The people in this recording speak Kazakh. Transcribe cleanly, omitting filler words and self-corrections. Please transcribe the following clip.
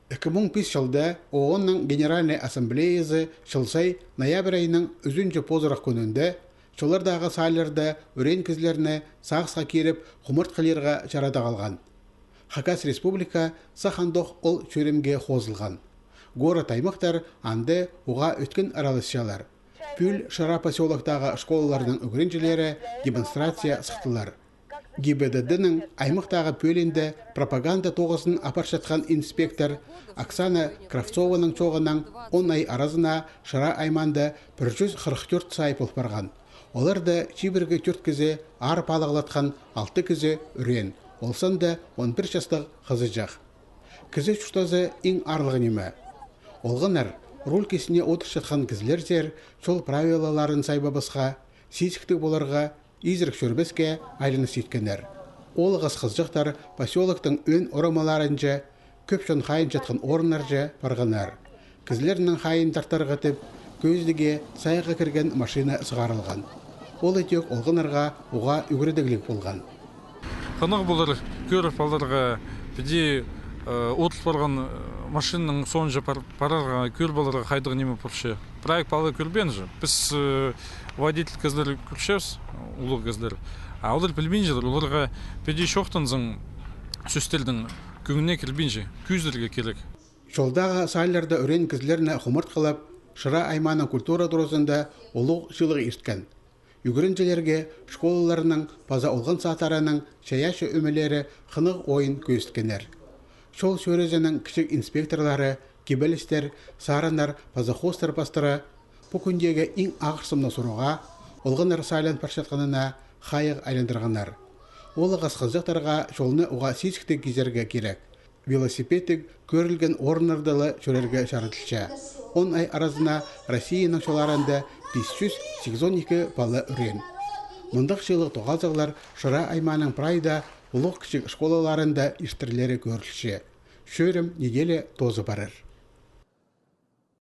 2005 жылда ООНның Генеральный Ассамблеясы шылсай ноябрь айының үзінчі позырақ күнінде шолардағы сайларда өрен кізлеріне сағысқа керіп құмырт қылерға жарада қалған. Хакас республика сахандоқ ол чөремге қозылған. Город аймақтар анды оға өткен аралысшалар. Пүл Шара поселоктағы школаларының өгіренжілері демонстрация сықтылар. ГИБДД-ның аймақтағы пөлінде пропаганда тоғысын апаршатқан инспектор Оксана Кравцованың чоғынан 10 ай аразына Шара айманды 144 сайпыл барған. Оларды чибірге 4 кізі арып алағылатқан 6 кізі үрен. Олсанда 11 жастық қызы жақ. Кізі чүштазы ең арлығы неме. Олғынар, рул кесіне отыршатқан кізлер зер, сол правилаларын сайбабысқа, сейсіктік боларға, изірік шөрбеске айлыны сейткенер. Ол қыз-қызжықтар поселоктың өн орамаларынжа, көпшін қайын жатқан орынаржа барғанар. Кізлерінің қайын тартарғатып, көздіге сайға кірген машина сығарылған. Ол етек олғынарға оға үгірдігілік болған. Қанық болар көріп аларға біде отыл барған машинаның соңжа парарға көл баларға қайдығы неме бұршы. Проект балы көлбен жы. Біз водитель кізлер күлшевіз, ұлық кізлер. Олар білбен жыдыр, оларға біде шоқтанзың сөстелдің күңіне келбен жы, күздерге келек. Жолдағы сайларда өрен кізлеріне құмырт қылып, Шыра айманың культура дұрызында ұлық жылығы ерткен. Үгірінжелерге школаларының паза олған сатарының шаяшы өмелері қынық ойын көсткенер. Шол сөрезінің кішік инспекторлары, кебелістер, сарынар, пазахостар пастыры бұл күндегі ең ағырсымны сұруға, олғынар сайлан паршатқанына қайық айландырғанар. Олы қасқызықтарға жолны оға сескітік кезерге керек. Велосипедік көрілген орынырдылы жөрерге жарытылша. 10 ай аразына Россияның шоларында 582 балы үрен. Мұндық жылық тоғазығылар Шыра айманың прайда ұлық кішік школаларында іштірлері көрілші. Шөрім неделе тозы барыр.